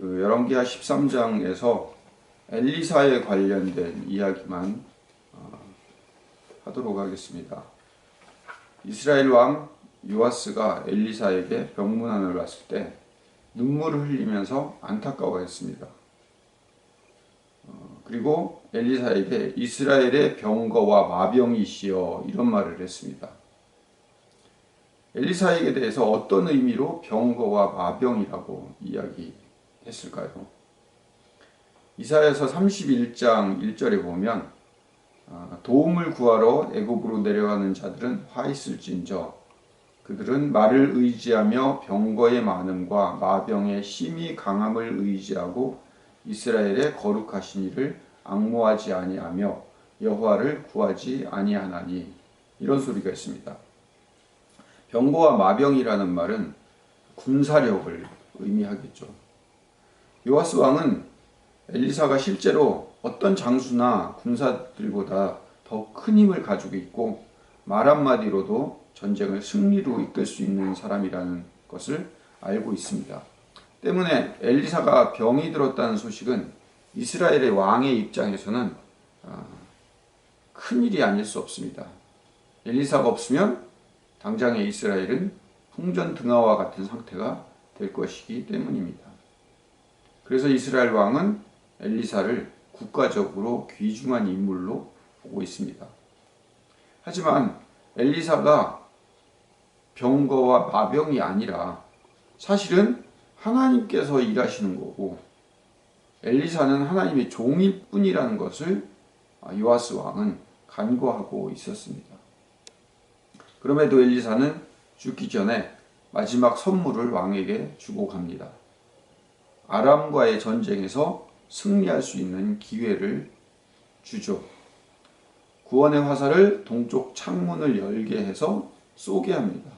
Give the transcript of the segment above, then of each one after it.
열왕기하 13장에서 엘리사에 관련된 이야기만 하도록 하겠습니다. 이스라엘 왕 요아스가 엘리사에게 병문안을 왔을 때 눈물을 흘리면서 안타까워했습니다. 그리고 엘리사에게 이스라엘의 병거와 마병이시여 이런 말을 했습니다. 엘리사에게 대해서 어떤 의미로 병거와 마병이라고 이야기했을까요? 이사야서 31장 1절에 보면 도움을 구하러 애굽으로 내려가는 자들은 화 있을진저 그들은 말을 의지하며 병거의 많음과 마병의 심히 강함을 의지하고 이스라엘의 거룩하신 이를 앙모하지 아니하며 여호와를 구하지 아니하나니 이런 소리가 있습니다. 병거와 마병이라는 말은 군사력을 의미하겠죠. 요아스 왕은 엘리사가 실제로 어떤 장수나 군사들보다 더 큰 힘을 가지고 있고 말 한마디로도 전쟁을 승리로 이끌 수 있는 사람이라는 것을 알고 있습니다. 때문에 엘리사가 병이 들었다는 소식은 이스라엘의 왕의 입장에서는 큰일이 아닐 수 없습니다. 엘리사가 없으면 당장의 이스라엘은 풍전등화와 같은 상태가 될 것이기 때문입니다. 그래서 이스라엘 왕은 엘리사를 국가적으로 귀중한 인물로 보고 있습니다. 하지만 엘리사가 병거와 마병이 아니라 사실은 하나님께서 일하시는 거고 엘리사는 하나님의 종일 뿐이라는 것을 요아스 왕은 간과하고 있었습니다. 그럼에도 엘리사는 죽기 전에 마지막 선물을 왕에게 주고 갑니다. 아람과의 전쟁에서 승리할 수 있는 기회를 주죠. 구원의 화살을 동쪽 창문을 열게 해서 쏘게 합니다.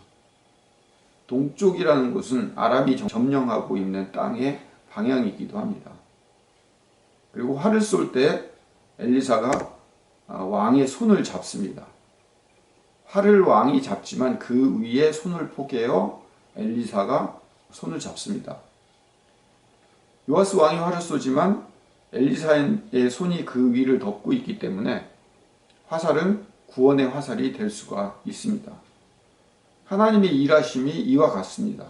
동쪽이라는 곳은 아람이 점령하고 있는 땅의 방향이기도 합니다. 그리고 활을 쏠 때 엘리사가 왕의 손을 잡습니다. 활을 왕이 잡지만 그 위에 손을 포개어 엘리사가 손을 잡습니다. 요아스 왕이 활을 쏘지만 엘리사의 손이 그 위를 덮고 있기 때문에 화살은 구원의 화살이 될 수가 있습니다. 하나님의 일하심이 이와 같습니다.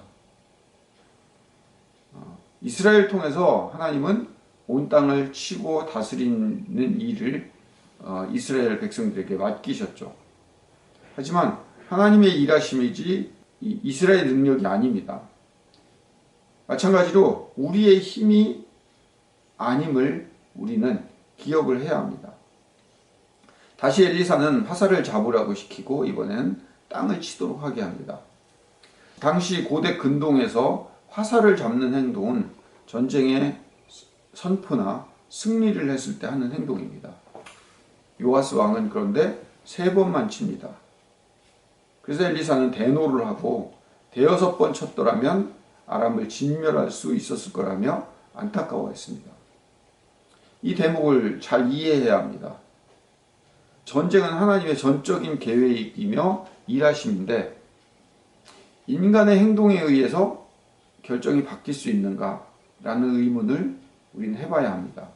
이스라엘 통해서 하나님은 온 땅을 치고 다스리는 일을 이스라엘 백성들에게 맡기셨죠. 하지만 하나님의 일하심이지 이스라엘 능력이 아닙니다. 마찬가지로 우리의 힘이 아님을 우리는 기억을 해야 합니다. 다시 엘리사는 화살을 잡으라고 시키고 이번엔 땅을 치도록 하게 합니다. 당시 고대 근동에서 화살을 잡는 행동은 전쟁의 선포나 승리를 했을 때 하는 행동입니다. 요아스 왕은 그런데 3번만 칩니다. 그래서 엘리사는 대노를 하고 5번 쳤더라면 아람을 진멸할 수 있었을 거라며 안타까워했습니다. 이 대목을 잘 이해해야 합니다. 전쟁은 하나님의 전적인 계획이며 일하심인데 인간의 행동에 의해서 결정이 바뀔 수 있는가라는 의문을 우리는 해봐야 합니다.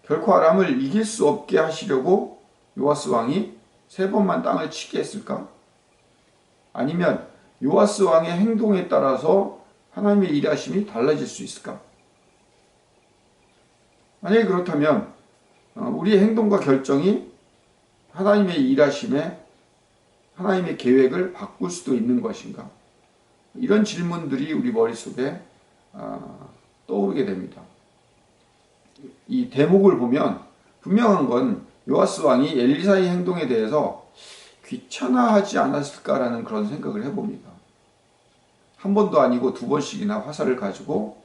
결코 아람을 이길 수 없게 하시려고 요아스 왕이 3번만 땅을 치게 했을까? 아니면 요아스 왕의 행동에 따라서 하나님의 일하심이 달라질 수 있을까? 만약에 그렇다면 우리의 행동과 결정이 하나님의 일하심에 하나님의 계획을 바꿀 수도 있는 것인가? 이런 질문들이 우리 머릿속에 떠오르게 됩니다. 이 대목을 보면 분명한 건 요아스 왕이 엘리사의 행동에 대해서 귀찮아하지 않았을까라는 그런 생각을 해봅니다. 한 번도 아니고 2번씩이나 화살을 가지고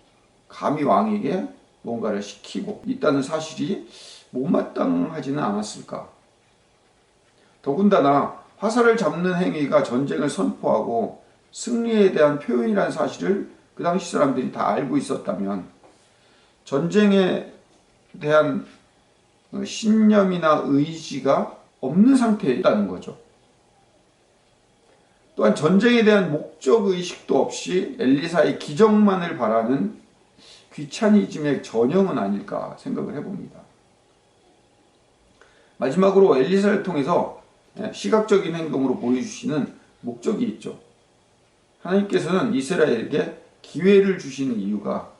감히 왕에게 뭔가를 시키고 있다는 사실이 못마땅하지는 않았을까. 더군다나 화살을 잡는 행위가 전쟁을 선포하고 승리에 대한 표현이라는 사실을 그 당시 사람들이 다 알고 있었다면 전쟁에 대한 신념이나 의지가 없는 상태에 있다는 거죠. 또한 전쟁에 대한 목적의식도 없이 엘리사의 기적만을 바라는 귀차니즘의 전형은 아닐까 생각을 해봅니다. 마지막으로 엘리사를 통해서 시각적인 행동으로 보여주시는 목적이 있죠. 하나님께서는 이스라엘에게 기회를 주시는 이유가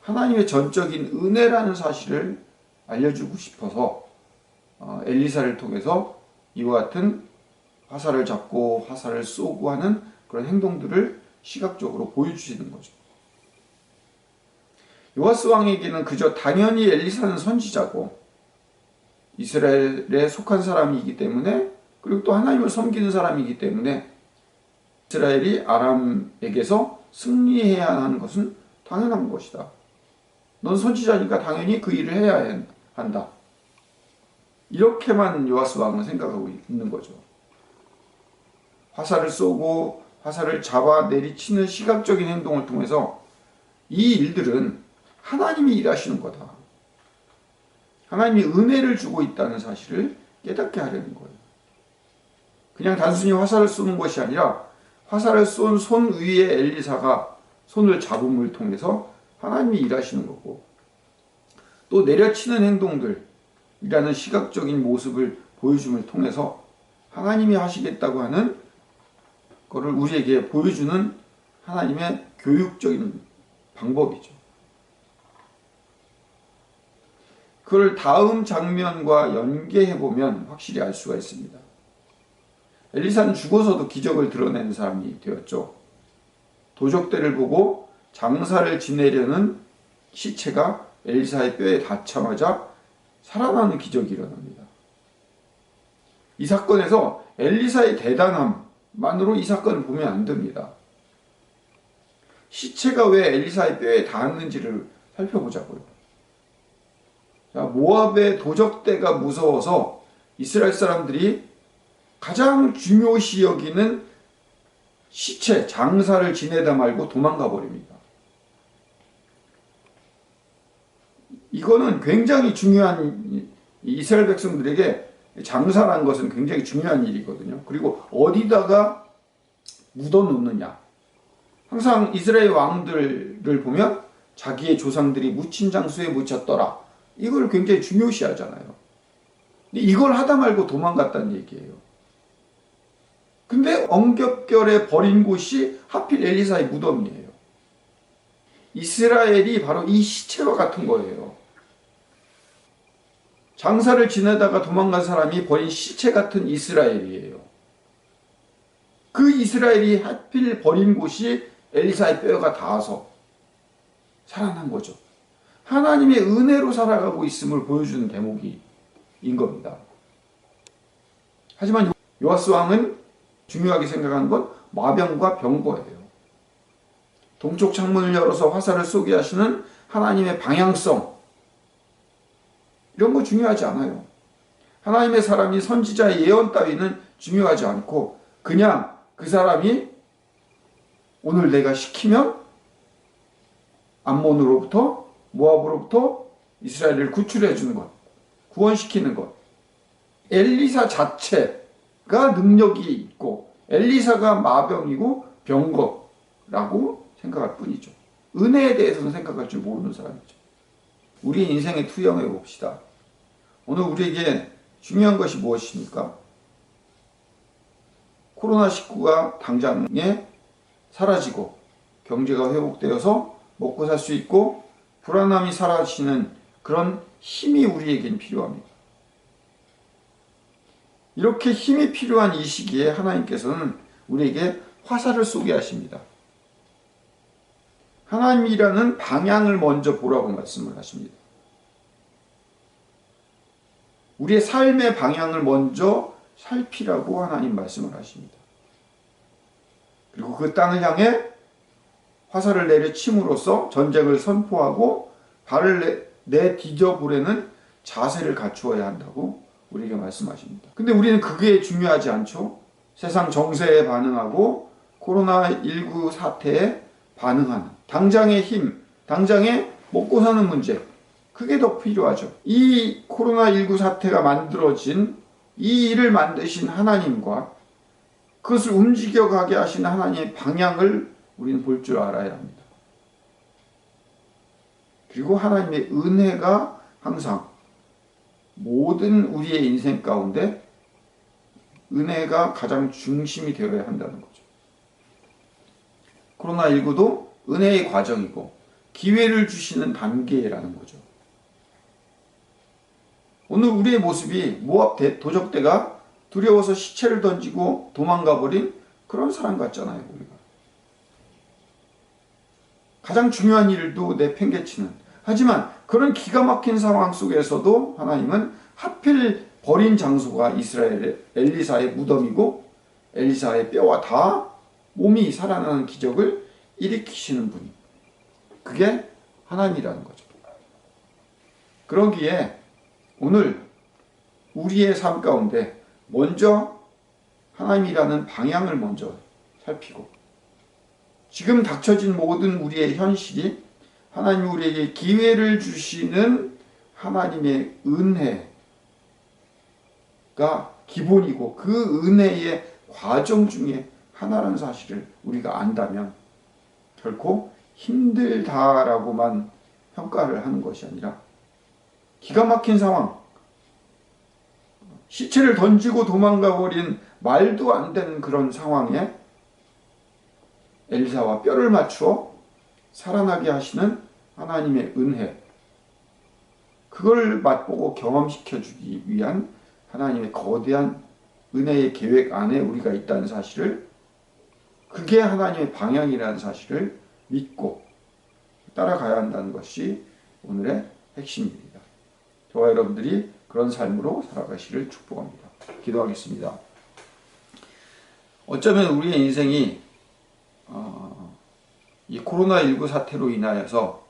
하나님의 전적인 은혜라는 사실을 알려주고 싶어서 엘리사를 통해서 이와 같은 화살을 잡고 화살을 쏘고 하는 그런 행동들을 시각적으로 보여주시는 거죠. 요아스 왕에게는 그저 당연히 엘리사는 선지자고 이스라엘에 속한 사람이기 때문에, 그리고 또 하나님을 섬기는 사람이기 때문에 이스라엘이 아람에게서 승리해야 하는 것은 당연한 것이다. 넌 선지자니까 당연히 그 일을 해야 한다. 이렇게만 요아스 왕은 생각하고 있는 거죠. 화살을 쏘고 화살을 잡아 내리치는 시각적인 행동을 통해서 이 일들은 하나님이 일하시는 거다. 하나님이 은혜를 주고 있다는 사실을 깨닫게 하려는 거예요. 그냥 단순히 화살을 쏘는 것이 아니라 화살을 쏜 손 위에 엘리사가 손을 잡음을 통해서 하나님이 일하시는 거고, 또 내려치는 행동들이라는 시각적인 모습을 보여줌을 통해서 하나님이 하시겠다고 하는 것을 우리에게 보여주는 하나님의 교육적인 방법이죠. 그걸 다음 장면과 연계해보면 확실히 알 수가 있습니다. 엘리사는 죽어서도 기적을 드러내는 사람이 되었죠. 도적대를 보고 장사를 지내려는 시체가 엘리사의 뼈에 닿자마자 살아나는 기적이 일어납니다. 이 사건에서 엘리사의 대단함만으로 이 사건을 보면 안 됩니다. 시체가 왜 엘리사의 뼈에 닿았는지를 살펴보자고요. 자, 모압의 도적대가 무서워서 이스라엘 사람들이 가장 중요시 여기는 시체, 장사를 지내다 말고 도망가 버립니다. 이거는 굉장히 중요한, 이스라엘 백성들에게 장사라는 것은 굉장히 중요한 일이거든요. 그리고 어디다가 묻어 놓느냐. 항상 이스라엘 왕들을 보면 자기의 조상들이 묻힌 장소에 묻혔더라. 이걸 굉장히 중요시 하잖아요. 근데 이걸 하다 말고 도망갔다는 얘기예요. 근데 엉겹결에 버린 곳이 하필 엘리사의 무덤이에요. 이스라엘이 바로 이 시체와 같은 거예요. 장사를 지내다가 도망간 사람이 버린 시체 같은 이스라엘이에요. 그 이스라엘이 하필 버린 곳이 엘리사의 뼈가 닿아서 살아난 거죠. 하나님의 은혜로 살아가고 있음을 보여주는 대목인 겁니다. 하지만 요아스 왕은 중요하게 생각하는 건 마병과 병거예요. 동쪽 창문을 열어서 화살을 쏘게 하시는 하나님의 방향성, 이런 거 중요하지 않아요. 하나님의 사람이 선지자의 예언 따위는 중요하지 않고 그냥 그 사람이 오늘 내가 시키면 암몬으로부터 모압으로부터 이스라엘을 구출해 주는 것, 구원시키는 것. 엘리사 자체가 능력이 있고 엘리사가 마병이고 병거라고 생각할 뿐이죠. 은혜에 대해서는 생각할 줄 모르는 사람이죠. 우리 인생에 투영해 봅시다. 오늘 우리에게 중요한 것이 무엇입니까? 코로나19가 당장에 사라지고 경제가 회복되어서 먹고 살 수 있고 불안함이 사라지는 그런 힘이 우리에겐 필요합니다. 이렇게 힘이 필요한 이 시기에 하나님께서는 우리에게 화살을 쏘게 하십니다. 하나님이라는 방향을 먼저 보라고 말씀을 하십니다. 우리의 삶의 방향을 먼저 살피라고 하나님 말씀을 하십니다. 그리고 그 땅을 향해 화살을 내려침으로써 전쟁을 선포하고 발을 내디뎌 보려는 자세를 갖추어야 한다고 우리에게 말씀하십니다. 근데 우리는 그게 중요하지 않죠. 세상 정세에 반응하고 코로나19 사태에 반응하는 당장의 힘, 당장의 먹고 사는 문제, 그게 더 필요하죠. 이 코로나19 사태가 만들어진 이 일을 만드신 하나님과 그것을 움직여가게 하시는 하나님의 방향을 우리는 볼 줄 알아야 합니다. 그리고 하나님의 은혜가 항상 모든 우리의 인생 가운데 은혜가 가장 중심이 되어야 한다는 거죠. 코로나19도 은혜의 과정이고 기회를 주시는 단계라는 거죠. 오늘 우리의 모습이 모압 도적대가 두려워서 시체를 던지고 도망가 버린 그런 사람 같잖아요. 우리가 가장 중요한 일도 내팽개치는, 하지만 그런 기가 막힌 상황 속에서도 하나님은 하필 버린 장소가 이스라엘의 엘리사의 무덤이고 엘리사의 뼈와 다 몸이 살아나는 기적을 일으키시는 분이, 그게 하나님이라는 거죠. 그러기에 오늘 우리의 삶 가운데 먼저 하나님이라는 방향을 먼저 살피고, 지금 닥쳐진 모든 우리의 현실이 하나님이 우리에게 기회를 주시는 하나님의 은혜가 기본이고 그 은혜의 과정 중에 하나라는 사실을 우리가 안다면 결코 힘들다라고만 평가를 하는 것이 아니라 기가 막힌 상황, 시체를 던지고 도망가 버린 말도 안 되는 그런 상황에 엘리사와 뼈를 맞추어 살아나게 하시는 하나님의 은혜, 그걸 맛보고 경험시켜주기 위한 하나님의 거대한 은혜의 계획 안에 우리가 있다는 사실을, 그게 하나님의 방향이라는 사실을 믿고 따라가야 한다는 것이 오늘의 핵심입니다. 저와 여러분들이 그런 삶으로 살아가시를 축복합니다. 기도하겠습니다. 어쩌면 우리의 인생이 이 코로나19 사태로 인하여서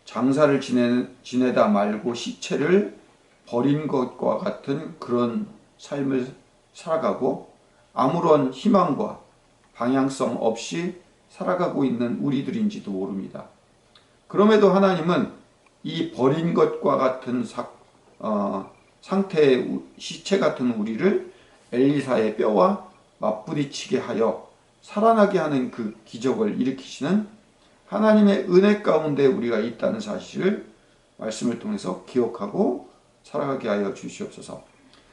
장사를 지내다 말고 시체를 버린 것과 같은 그런 삶을 살아가고 아무런 희망과 방향성 없이 살아가고 있는 우리들인지도 모릅니다. 그럼에도 하나님은 이 버린 것과 같은 상태의 시체 같은 우리를 엘리사의 뼈와 맞부딪히게 하여 살아나게 하는 그 기적을 일으키시는 하나님의 은혜 가운데 우리가 있다는 사실을 말씀을 통해서 기억하고 살아가게 하여 주시옵소서.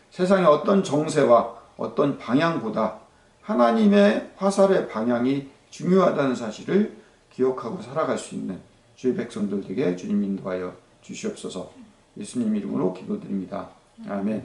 세상의 어떤 정세와 어떤 방향보다 하나님의 화살의 방향이 중요하다는 사실을 기억하고 살아갈 수 있는 주의 백성들 되게 주님 인도하여 주시옵소서. 예수님 이름으로 기도드립니다. 아멘.